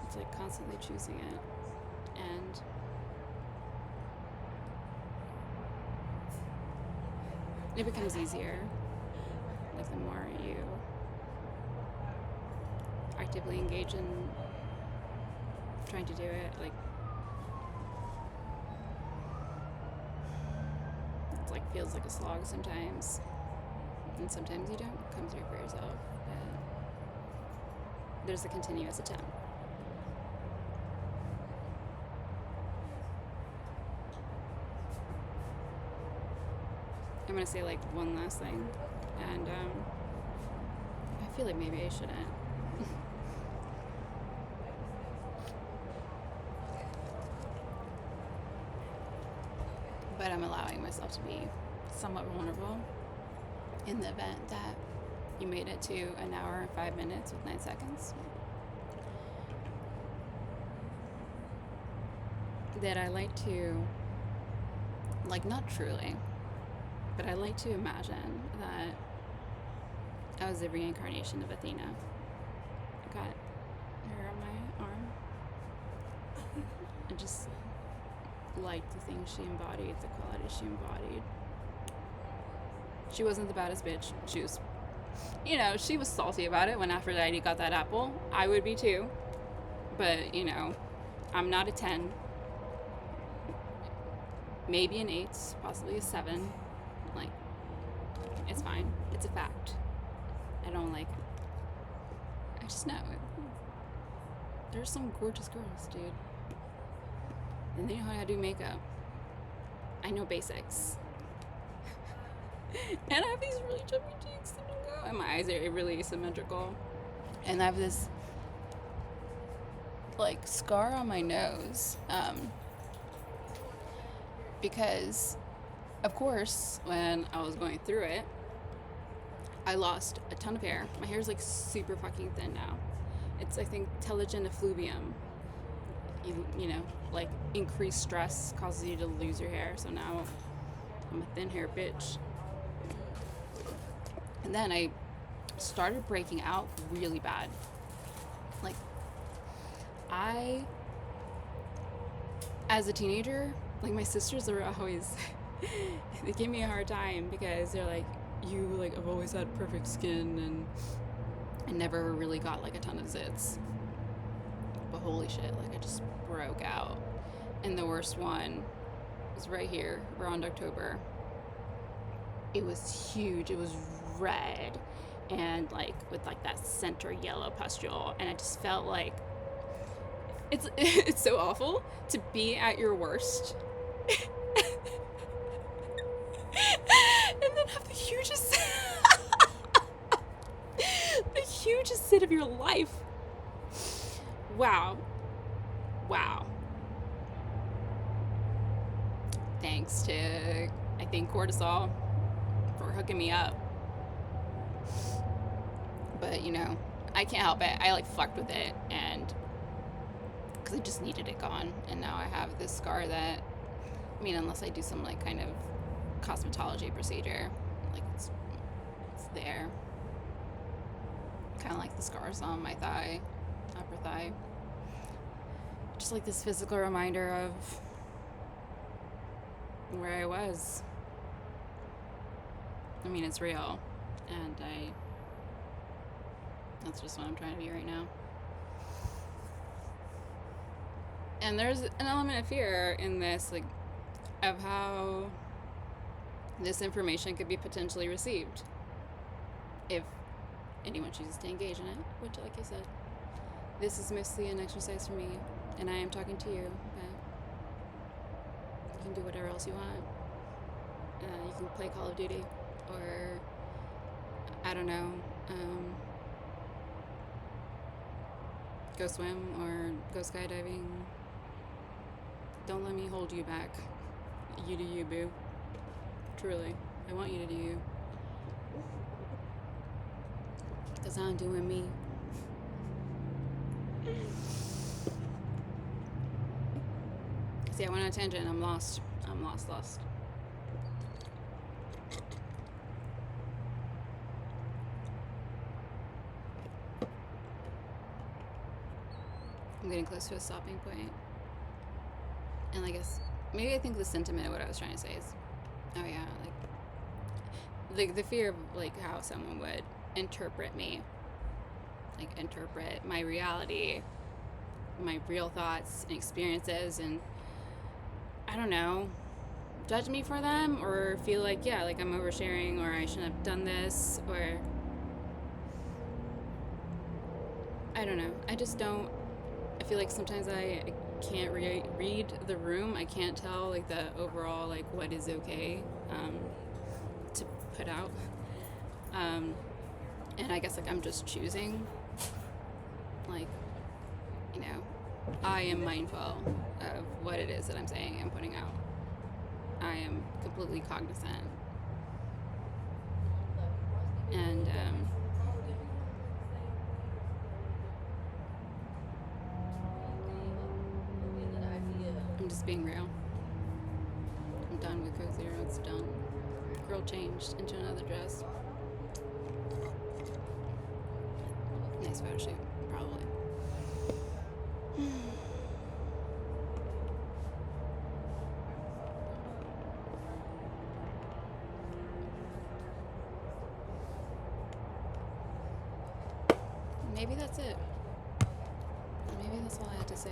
It's like constantly choosing it. And it becomes easier, like the more you actively engage in trying to do it. Like, it's like feels like a slog sometimes, and sometimes you don't come through for yourself, but there's a continuous attempt. I'm gonna say like one last thing, and I feel like maybe I shouldn't. But I'm allowing myself to be somewhat vulnerable in the event that you made it to an hour and 5 minutes with 9 seconds. That I like to, like, not truly, but I like to imagine that I was a reincarnation of Athena. I got her on my arm. I just liked the things she embodied, the qualities she embodied. She wasn't the baddest bitch. She was, you know, she was salty about it when Aphrodite got that apple. I would be too. But, you know, I'm not a 10. Maybe an 8, possibly a 7. Like, it's fine. It's a fact. I don't like it. I just know it. There's some gorgeous girls, dude. And they know how to do makeup. I know basics. And I have these really chubby cheeks that don't go. And my eyes are really asymmetrical. And I have this, like, scar on my nose. Because, of course, when I was going through it, I lost a ton of hair. My hair's, like, super fucking thin now. It's, I think, telogen effluvium. You know, like, increased stress causes you to lose your hair. So now I'm a thin hair bitch. And then I started breaking out really bad. Like, as a teenager, like, my sisters are always, they give me a hard time because they're like, you, like, have always had perfect skin and I never really got, like, a ton of zits. But holy shit, like, I just broke out. And the worst one was right here around October. It was huge. It was red and, like, with, like, that center yellow pustule. And I just felt like it's so awful to be at your worst and then have the hugest the hugest zit of your life. Wow. Thanks to, I think, cortisol for hooking me up. But, you know, I can't help it. I, like, fucked with it, and because I just needed it gone. And now I have this scar that, I mean, unless I do some, like, kind of cosmetology procedure, like, it's there. Kind of like the scars on my thigh, upper thigh. Just like this physical reminder of where I was. I mean, it's real, and that's just what I'm trying to be right now. And there's an element of fear in this, like, of how this information could be potentially received if anyone chooses to engage in it, which, like I said, this is mostly an exercise for me, and I am talking to you, but you can do whatever else you want. You can play Call of Duty, or, I don't know, go swim, or go skydiving. Don't let me hold you back. You do you, boo. Truly. I want you to do you. Because I'm doing me. See, I went on a tangent. I'm lost. I'm lost. I'm getting close to a stopping point. And I guess, maybe I think the sentiment of what I was trying to say is, oh yeah, like the fear of, like, how someone would interpret me. Like, interpret my reality, my real thoughts and experiences, and I don't know, judge me for them, or feel like, yeah, like I'm oversharing, or I shouldn't have done this, or I don't know. I just don't, I feel like sometimes I can't read the room. I can't tell, like, the overall, like, what is okay to put out. And I guess, like, I'm just choosing, like, you know, I am mindful of what it is that I'm saying and putting out. I am completely cognizant And I'm just being real. I'm done with Coke Zero. It's done. Girl changed into another dress. Nice photo shoot, probably. Maybe that's it. Maybe that's all I had to say.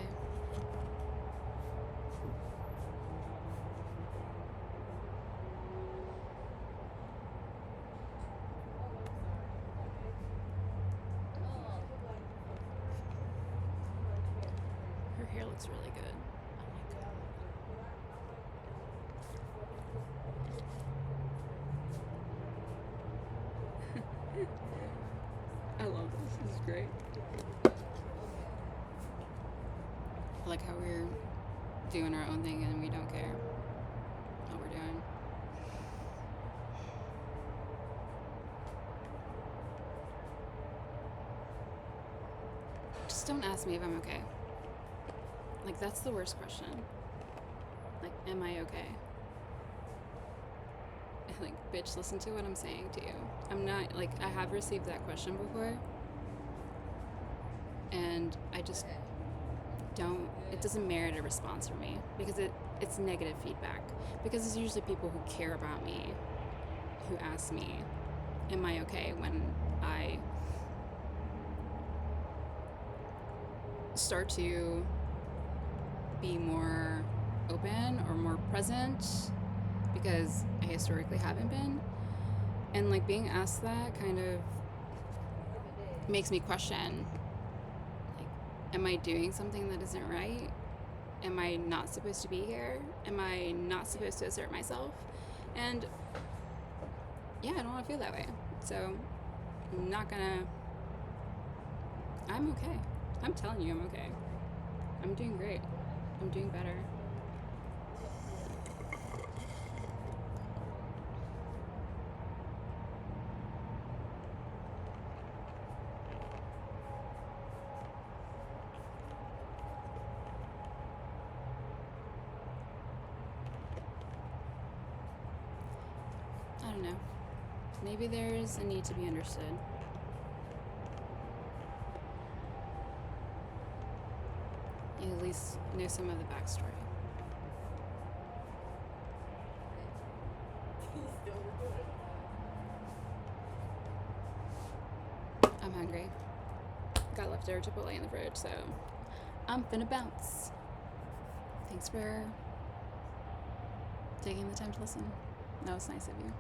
Her hair looks really good. I love this. This is great. I like how we're doing our own thing and we don't care what we're doing. Just don't ask me if I'm okay. Like, that's the worst question. Like, am I okay? Like, bitch, listen to what I'm saying to you. I'm not, like, I have received that question before. And I just don't, it doesn't merit a response from me. Because it's negative feedback. Because it's usually people who care about me who ask me, am I okay, when I start to be more open or more present, because I historically haven't been. And like being asked that kind of makes me question, like, am I doing something that isn't right? Am I not supposed to be here? Am I not supposed to assert myself? And yeah, I don't want to feel that way. So I'm okay. I'm telling you, I'm okay. I'm doing great. I'm doing better. I don't know. Maybe there's a need to be understood. You at least know some of the backstory. I'm hungry. Got leftover Chipotle in the fridge, so I'm finna bounce. Thanks for taking the time to listen. That was nice of you.